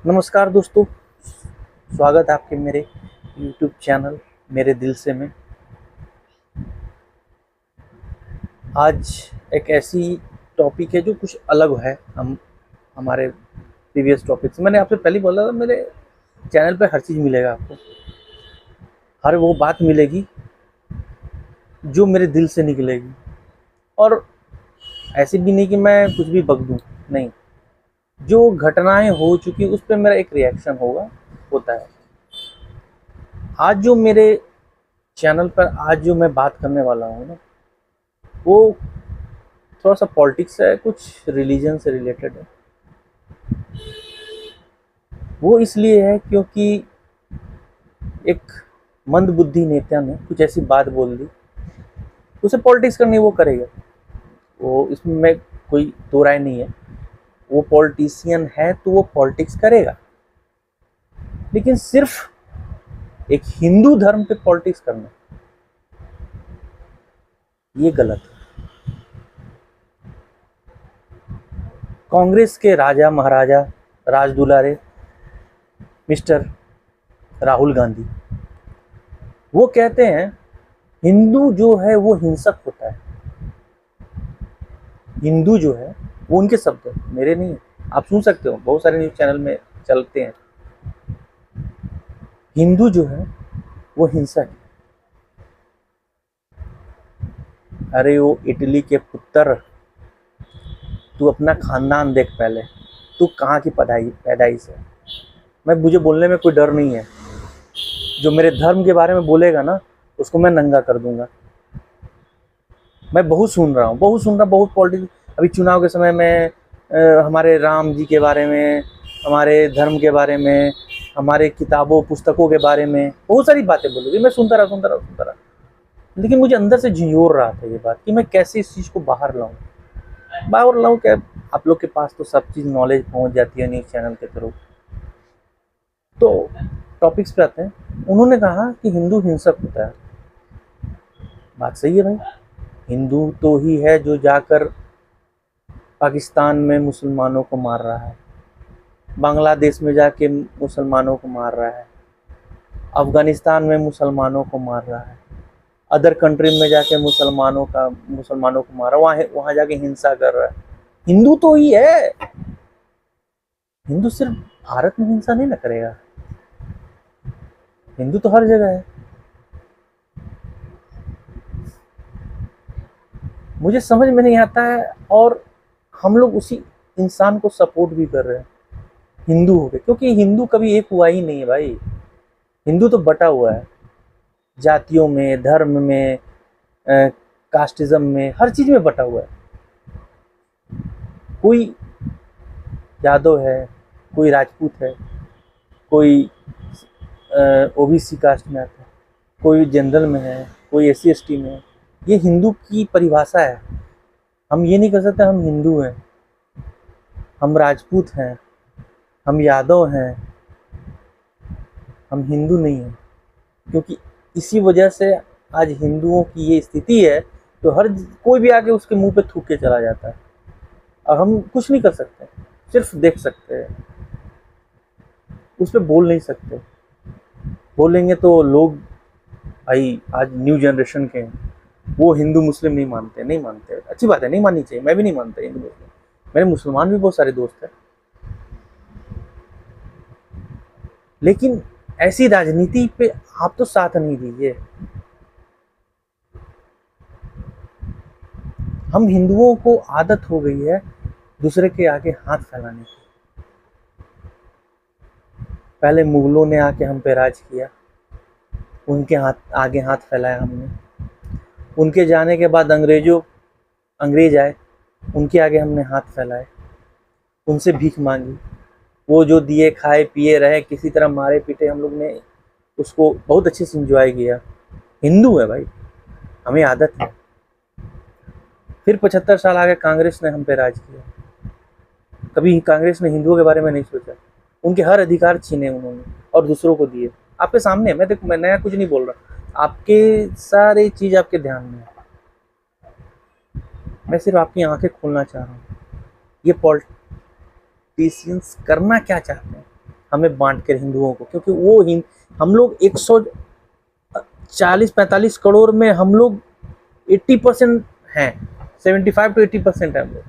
नमस्कार दोस्तों, स्वागत है आपके मेरे YouTube चैनल मेरे दिल से में। आज एक ऐसी टॉपिक है जो कुछ अलग है हम हमारे प्रीवियस टॉपिक से। मैंने आपसे पहले बोला था मेरे चैनल पे हर चीज़ मिलेगा आपको, हर वो बात मिलेगी जो मेरे दिल से निकलेगी। और ऐसे भी नहीं कि मैं कुछ भी बक दूँ, नहीं, जो घटनाएं हो चुकी उस पर मेरा एक रिएक्शन होता है। आज जो मेरे चैनल पर आज जो मैं बात करने वाला हूँ ना, वो थोड़ा सा पॉलिटिक्स है, कुछ रिलीजन से रिलेटेड है। वो इसलिए है क्योंकि एक मंदबुद्धि नेता ने कुछ ऐसी बात बोल दी, उसे पॉलिटिक्स करनी वो करेगा। वो इसमें कोई दो राय नहीं है, वो पॉलिटिशियन है तो वो पॉलिटिक्स करेगा। लेकिन सिर्फ एक हिंदू धर्म पे पॉलिटिक्स करना, ये गलत है। कांग्रेस के राजा महाराजा राज दुलारे मिस्टर राहुल गांधी, वो कहते हैं हिंदू जो है वो हिंसक होता है। हिंदू जो है वो उनके शब्द है, मेरे नहीं है। आप सुन सकते हो, बहुत सारे न्यूज चैनल में चलते हैं। हिंदू जो है वो हिंसक है। अरे वो इटली के पुत्र, तू अपना खानदान देख पहले, तू कहाँ की पैदाइश है। मुझे बोलने में कोई डर नहीं है। जो मेरे धर्म के बारे में बोलेगा ना, उसको मैं नंगा कर दूंगा। मैं बहुत सुन रहा हूँ, बहुत पॉलिटिक्स। अभी चुनाव के समय में हमारे राम जी के बारे में, हमारे धर्म के बारे में, हमारे किताबों पुस्तकों के बारे में बहुत सारी बातें बोलोगी। मैं सुनता रहा, लेकिन मुझे अंदर से झंझोर रहा था ये बात कि मैं कैसे इस चीज़ को बाहर लाऊं। क्या आप लोग के पास तो सब चीज़ नॉलेज पहुंच जाती है न्यूज़ चैनल के थ्रू। तो टॉपिक्स पे आते हैं। उन्होंने कहा कि हिंदू हिंसक होता है। बात सही है भाई, हिंदू तो ही है जो जाकर पाकिस्तान में मुसलमानों को मार रहा है, बांग्लादेश में जाके मुसलमानों को मार रहा है, अफगानिस्तान में मुसलमानों को मार रहा है, अदर कंट्री में जाके मुसलमानों को मार रहा है, वहाँ जाके हिंसा कर रहा है। हिंदू तो ही है। हिंदू सिर्फ भारत में हिंसा नहीं ना करेगा, हिंदू तो हर जगह है। मुझे समझ में नहीं आता है, और हम लोग उसी इंसान को सपोर्ट भी कर रहे हैं हिंदू हो गए, क्योंकि हिंदू कभी एक हुआ ही नहीं है भाई। हिंदू तो बटा हुआ है जातियों में, धर्म में, कास्टिज्म में, हर चीज में बटा हुआ है। कोई यादव है, कोई राजपूत है, कोई ओबीसी कास्ट में आता है, कोई जनरल में है, कोई एससी एसटी में है। ये हिंदू की परिभाषा है। हम ये नहीं कर सकते हम हिंदू हैं, हम राजपूत हैं, हम यादव हैं, हम हिंदू नहीं हैं। क्योंकि इसी वजह से आज हिंदुओं की ये स्थिति है, तो हर कोई भी आके उसके मुंह पे थूक के चला जाता है, और हम कुछ नहीं कर सकते, सिर्फ देख सकते हैं, उस पर बोल नहीं सकते। बोलेंगे तो लोग, भाई आज न्यू जनरेशन के हैं, वो हिंदू मुस्लिम नहीं मानते। अच्छी बात है, नहीं माननी चाहिए, मैं भी नहीं मानता हिंदू मुस्लिम। मेरे मुसलमान भी बहुत सारे दोस्त हैं, लेकिन ऐसी राजनीति पे आप तो साथ नहीं दीजिए। हम हिंदुओं को आदत हो गई है दूसरे के आगे हाथ फैलाने की। पहले मुगलों ने आके हम पे राज किया, उनके आगे हाथ फैलाया हमने। उनके जाने के बाद अंग्रेज आए, उनके आगे हमने हाथ फैलाए, उनसे भीख मांगी। वो जो दिए, खाए पिए रहे, किसी तरह मारे पीटे, हम लोग ने उसको बहुत अच्छे से इंजॉय किया। हिंदू है भाई, हमें आदत है। फिर 75 साल आगे कांग्रेस ने हम पे राज किया। कभी कांग्रेस ने हिंदुओं के बारे में नहीं सोचा, उनके हर अधिकार छीने उन्होंने और दूसरों को दिए। आपके सामने, मैं नया कुछ नहीं बोल रहा, आपके सारी चीज आपके ध्यान में है। मैं सिर्फ आपकी आंखें खोलना चाह रहा हूँ, ये पॉलिटिशियंस करना क्या चाहते हैं। हमें बांट कर हिंदुओं को, क्योंकि वो हम लोग 140-45 करोड़ में हम लोग 80% हैं, 75 to 80% है हम लोग।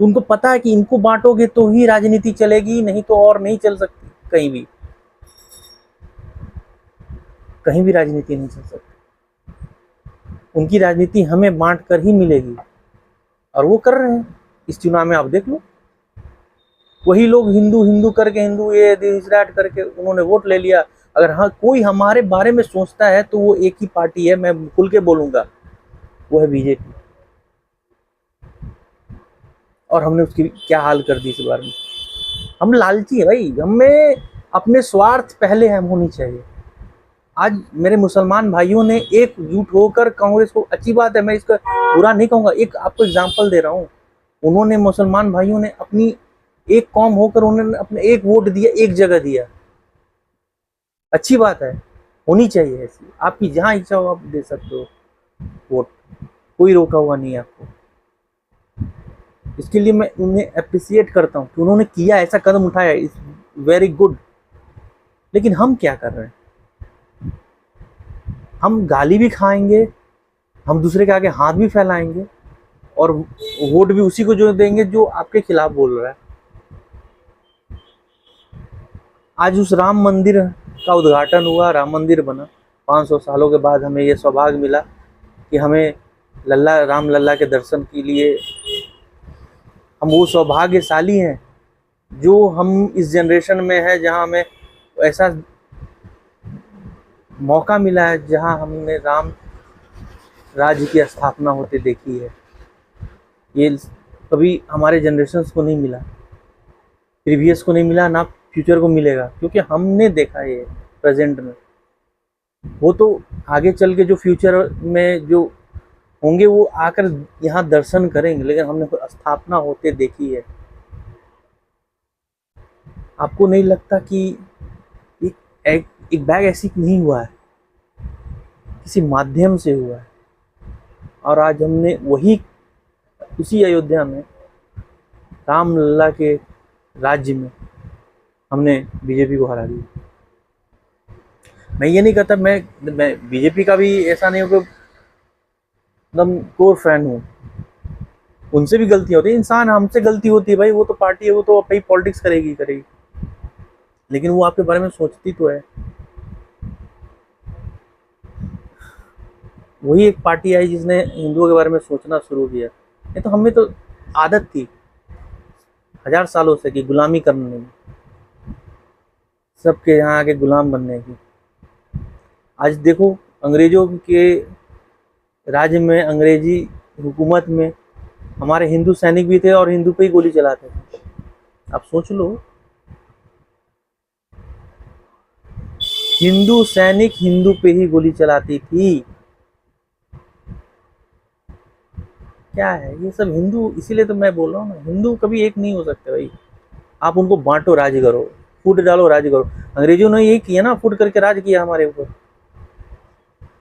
तो उनको पता है कि इनको बांटोगे तो ही राजनीति चलेगी, नहीं तो और नहीं चल सकती, कहीं भी राजनीति नहीं चल सकती। उनकी राजनीति हमें बांट कर ही मिलेगी, और वो कर रहे हैं। इस चुनाव में आप देख लो, वही लोग हिंदू हिंदू करके, हिंदू ये दिस दैट करके उन्होंने वोट ले लिया। अगर हाँ कोई हमारे बारे में सोचता है तो वो एक ही पार्टी है, मैं खुल के बोलूंगा, वो है बीजेपी। और हमने उसकी क्या हाल कर दी इस बार में। हम लालची है भाई, हमें अपने स्वार्थ पहले हम होनी चाहिए। आज मेरे मुसलमान भाइयों ने एकजुट होकर कांग्रेस को, अच्छी बात है, मैं इसका बुरा नहीं कहूंगा, एक आपको एग्जांपल दे रहा हूँ। उन्होंने, मुसलमान भाइयों ने अपनी एक कौम होकर उन्होंने अपने एक वोट दिया, एक जगह दिया, अच्छी बात है, होनी चाहिए ऐसी। आपकी जहां इच्छा हो आप दे सकते हो वोट, कोई रोका हुआ नहीं है आपको। इसके लिए मैं उन्हें अप्रिसिएट करता हूँ कि उन्होंने किया, ऐसा कदम उठाया, इज वेरी गुड। लेकिन हम क्या कर रहे हैं? हम गाली भी खाएंगे, हम दूसरे के आगे हाथ भी फैलाएंगे, और वोट भी उसी को जो देंगे जो आपके खिलाफ बोल रहा है। आज उस राम मंदिर का उद्घाटन हुआ, राम मंदिर बना, 500 सालों के बाद हमें ये सौभाग्य मिला कि हमें राम लल्ला के दर्शन के लिए, हम वो सौभाग्यशाली हैं जो हम इस जनरेशन में है जहां हमें ऐसा मौका मिला है, जहां हमने राम राज्य की स्थापना होते देखी है। ये कभी हमारे जनरेशन्स को नहीं मिला, प्रीवियस को नहीं मिला, ना फ्यूचर को मिलेगा, क्योंकि हमने देखा है प्रेजेंट में। वो तो आगे चल के जो फ्यूचर में जो होंगे वो आकर यहाँ दर्शन करेंगे, लेकिन हमने स्थापना होते देखी है। आपको नहीं लगता कि एक बैग ऐसी नहीं हुआ है, किसी माध्यम से हुआ है? और आज हमने वही उसी अयोध्या में, राम लल्ला के राज्य में, हमने बीजेपी को हरा दिया। मैं ये नहीं कहता, मैं बीजेपी का भी ऐसा नहीं हो कि एकदम कोर फैन हूँ, उनसे भी गलतियां होती है, इंसान, हमसे गलती होती है भाई, वो तो पार्टी है, वो तो भाई पॉलिटिक्स करेगी, लेकिन वो आपके बारे में सोचती तो है। वही एक पार्टी आई जिसने हिंदुओं के बारे में सोचना शुरू किया। ये तो हमें तो आदत थी 1000 सालों से कि गुलामी करने की, सबके यहाँ आके गुलाम बनने की। आज देखो, अंग्रेजों के राज्य में, अंग्रेजी हुकूमत में हमारे हिंदू सैनिक भी थे और हिंदू पे ही गोली चलाते थे। आप सोच लो, हिंदू सैनिक हिंदू पे ही गोली चलाती थी। क्या है ये सब हिंदू? इसीलिए तो मैं बोल रहा हूँ ना, हिंदू कभी एक नहीं हो सकते भाई। आप उनको बांटो, राज करो, फूट डालो, राज करो। अंग्रेजों ने यही किया ना, फूट करके राज किया हमारे ऊपर,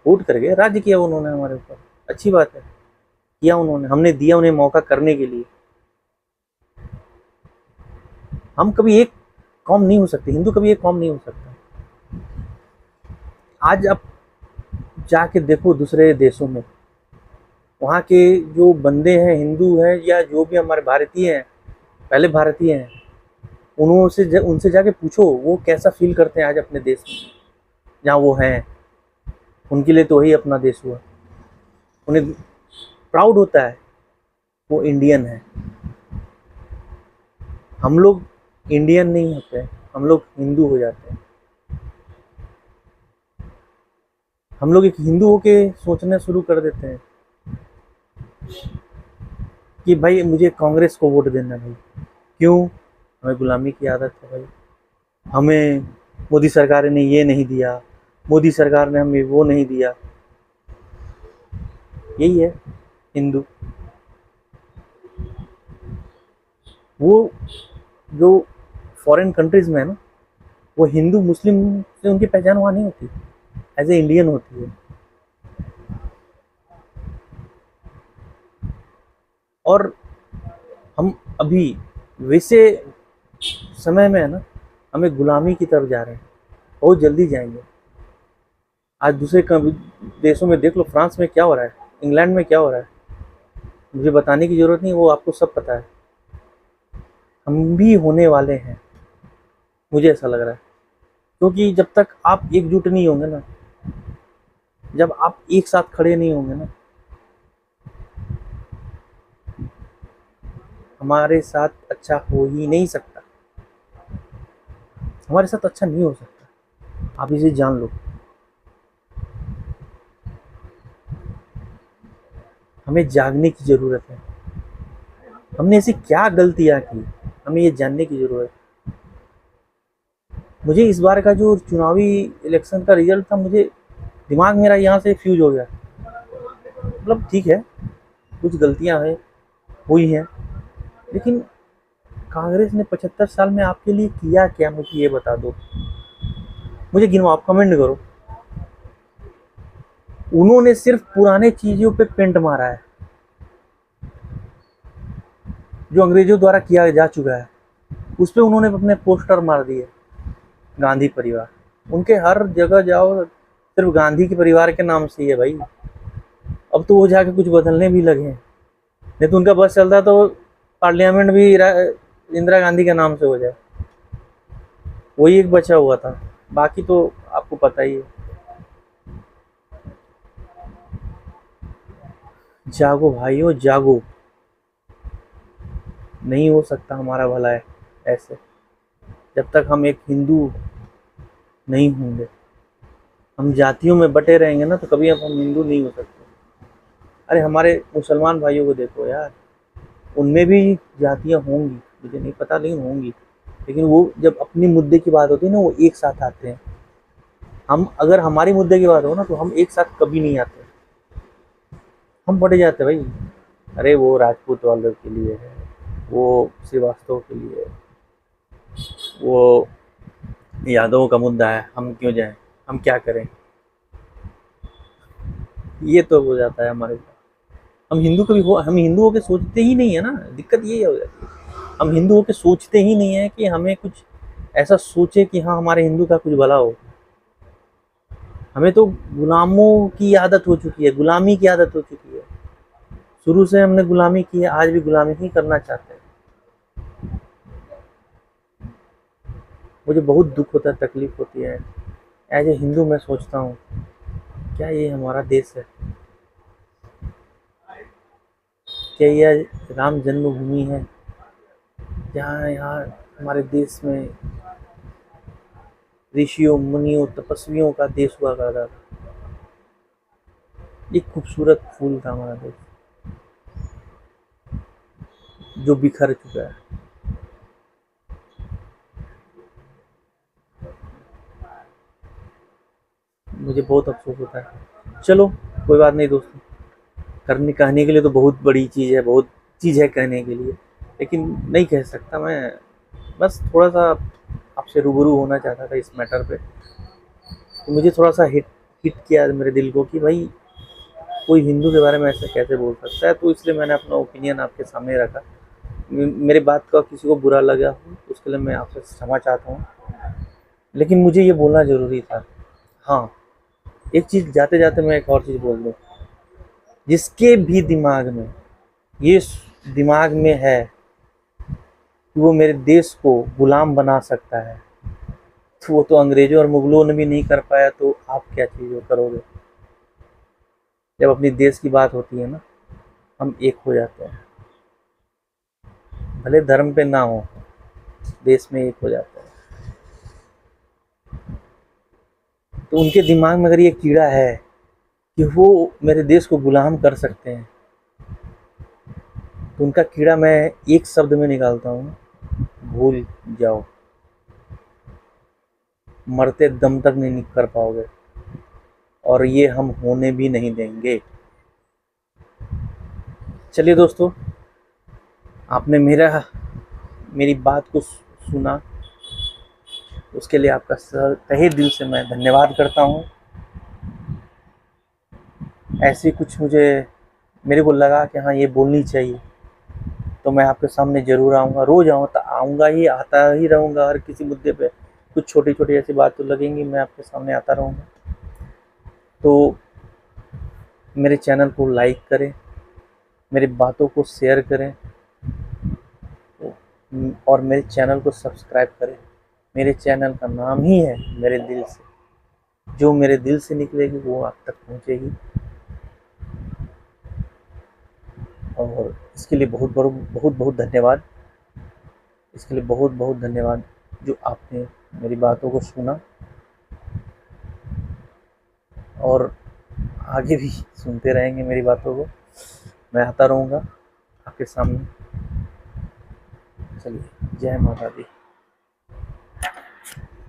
फूट करके राज किया उन्होंने हमारे ऊपर। अच्छी बात है, किया उन्होंने, हमने दिया उन्हें मौका करने के लिए। हम कभी एक कौम नहीं हो सकते, हिंदू कभी एक कौम नहीं हो सकता। आज आप जाके देखो दूसरे देशों में, वहाँ के जो बंदे हैं, हिंदू हैं या जो भी हमारे भारतीय हैं, पहले भारतीय हैं, उनसे जाके पूछो वो कैसा फील करते हैं आज अपने देश में जहाँ वो हैं। उनके लिए तो वही अपना देश हुआ, उन्हें प्राउड होता है वो इंडियन है। हम लोग इंडियन नहीं होते, हम लोग हिंदू हो जाते हैं। हम लोग एक हिंदू होके सोचना शुरू कर देते हैं कि भाई मुझे कांग्रेस को वोट देना भाई। क्यों? हमें गुलामी की आदत है भाई, हमें मोदी सरकार ने ये नहीं दिया, मोदी सरकार ने हमें वो नहीं दिया। यही है हिंदू। वो जो फॉरेन कंट्रीज में है ना, वो हिंदू मुस्लिम से उनकी पहचान वहाँ नहीं होती, एज ए इंडियन होती है। और हम अभी वैसे समय में है ना, हमें गुलामी की तरफ जा रहे हैं, बहुत जल्दी जाएंगे। आज दूसरे देशों में देख लो, फ्रांस में क्या हो रहा है, इंग्लैंड में क्या हो रहा है, मुझे बताने की ज़रूरत नहीं, वो आपको सब पता है। हम भी होने वाले हैं, मुझे ऐसा लग रहा है। क्योंकि जब तक आप एकजुट नहीं होंगे ना, जब आप एक साथ खड़े नहीं होंगे ना, हमारे साथ अच्छा हो ही नहीं सकता, हमारे साथ अच्छा नहीं हो सकता, आप इसे जान लो। हमें जागने की ज़रूरत है, हमने ऐसी क्या गलतियां की, हमें ये जानने की ज़रूरत है। मुझे इस बार का जो चुनावी इलेक्शन का रिजल्ट था, मुझे दिमाग मेरा यहाँ से फ्यूज हो गया। मतलब ठीक है, कुछ गलतियां हैं, हुई हैं, लेकिन कांग्रेस ने 75 साल में आपके लिए किया क्या, मुझे ये बता दो। मुझे गिनवाओ, आप कमेंट करो। उन्होंने सिर्फ पुराने चीजों पे पेंट मारा है जो अंग्रेजों द्वारा किया जा चुका है, उस पर उन्होंने अपने पोस्टर मार दिए। गांधी परिवार, उनके हर जगह जाओ सिर्फ गांधी के परिवार के नाम से ही है भाई। अब तो वो जाके कुछ बदलने भी लगे हैं, नहीं तो उनका बस चलता तो पार्लियामेंट भी इंदिरा गांधी के नाम से हो जाए, वही एक बचा हुआ था, बाकी तो आपको पता ही है। जागो भाइयों जागो, नहीं हो सकता हमारा भला है ऐसे, जब तक हम एक हिंदू नहीं होंगे, हम जातियों में बटे रहेंगे ना, तो कभी हम हिंदू नहीं हो सकते। अरे हमारे मुसलमान भाइयों को देखो यार, उनमें भी जातियाँ होंगी, मुझे नहीं पता, लेकिन होंगी, लेकिन वो जब अपनी मुद्दे की बात होती है ना, वो एक साथ आते हैं। हम अगर हमारी मुद्दे की बात हो ना, तो हम एक साथ कभी नहीं आते, हम बटे जाते हैं भाई। अरे वो राजपूत वालों के लिए है, वो श्रीवास्तव के लिए है, वो यादवों का मुद्दा है, हम क्यों जाएं, हम क्या करें, ये तो हो जाता है हमारे साथ। हम हिंदू कभी हो, हम हिंदू होके सोचते ही नहीं है ना, दिक्कत यही हो जाती है। हम हिंदू होके सोचते ही नहीं है कि हमें कुछ ऐसा सोचे कि हाँ हमारे हिंदू का कुछ भला हो। हमें तो गुलामों की आदत हो चुकी है, गुलामी की आदत हो चुकी है, शुरू से हमने गुलामी की है, आज भी गुलामी ही करना चाहते हैं। मुझे बहुत दुख होता है, तकलीफ होती है, एज ए हिंदू मैं सोचता हूँ, क्या ये हमारा देश है, क्या यह राम जन्मभूमि है, जहाँ यहाँ हमारे देश में ऋषियों मुनियों तपस्वियों का देश हुआ करता था। एक खूबसूरत फूल था हमारा देश, जो बिखर चुका है। मुझे बहुत अफसोस होता है। चलो कोई बात नहीं दोस्तों, करने कहने के लिए तो बहुत बड़ी चीज़ है, बहुत चीज़ है कहने के लिए, लेकिन नहीं कह सकता मैं। बस थोड़ा सा आपसे रूबरू होना चाहता था इस मैटर पे, तो मुझे थोड़ा सा हिट हिट किया मेरे दिल को कि भाई कोई हिंदू के बारे में ऐसा कैसे बोल सकता है, तो इसलिए मैंने अपना ओपिनियन आपके सामने रखा। मेरे बात का किसी को बुरा लगा हो उसके लिए मैं आपसे क्षमा चाहता हूँ, लेकिन मुझे ये बोलना ज़रूरी था। हाँ, एक चीज़ जाते जाते मैं एक और चीज़ बोल दूँ, जिसके भी दिमाग में ये दिमाग में है कि वो मेरे देश को गुलाम बना सकता है, तो वो तो अंग्रेजों और मुगलों ने भी नहीं कर पाया, तो आप क्या चीज़ करोगे। जब अपनी देश की बात होती है ना, हम एक हो जाते हैं, भले धर्म पे ना हो, देश में एक हो जाते हैं। तो उनके दिमाग में अगर ये कीड़ा है कि वो मेरे देश को गुलाम कर सकते हैं, तो उनका कीड़ा मैं एक शब्द में निकालता हूँ, भूल जाओ, मरते दम तक नहीं कर पाओगे, और ये हम होने भी नहीं देंगे। चलिए दोस्तों, आपने मेरी बात को सुना, उसके लिए आपका तहे दिल से मैं धन्यवाद करता हूँ। ऐसे कुछ मेरे को लगा कि हाँ ये बोलनी चाहिए, तो मैं आपके सामने ज़रूर आऊँगा, रोज़ आऊँ तो आऊँगा ही, आता ही रहूँगा हर किसी मुद्दे पे। कुछ छोटी छोटी ऐसी बात तो लगेंगी, मैं आपके सामने आता रहूँगा। तो मेरे चैनल को लाइक करें, मेरी बातों को शेयर करें, और मेरे चैनल को सब्सक्राइब करें। मेरे चैनल का नाम ही है मेरे दिल से, जो मेरे दिल से निकलेगी वो आप तक पहुंचेगी। और इसके लिए बहुत बहुत बहुत धन्यवाद। इसके लिए बहुत बहुत धन्यवाद जो आपने मेरी बातों को सुना और आगे भी सुनते रहेंगे मेरी बातों को। मैं आता रहूँगा आपके सामने। चलिए, जय माता दी।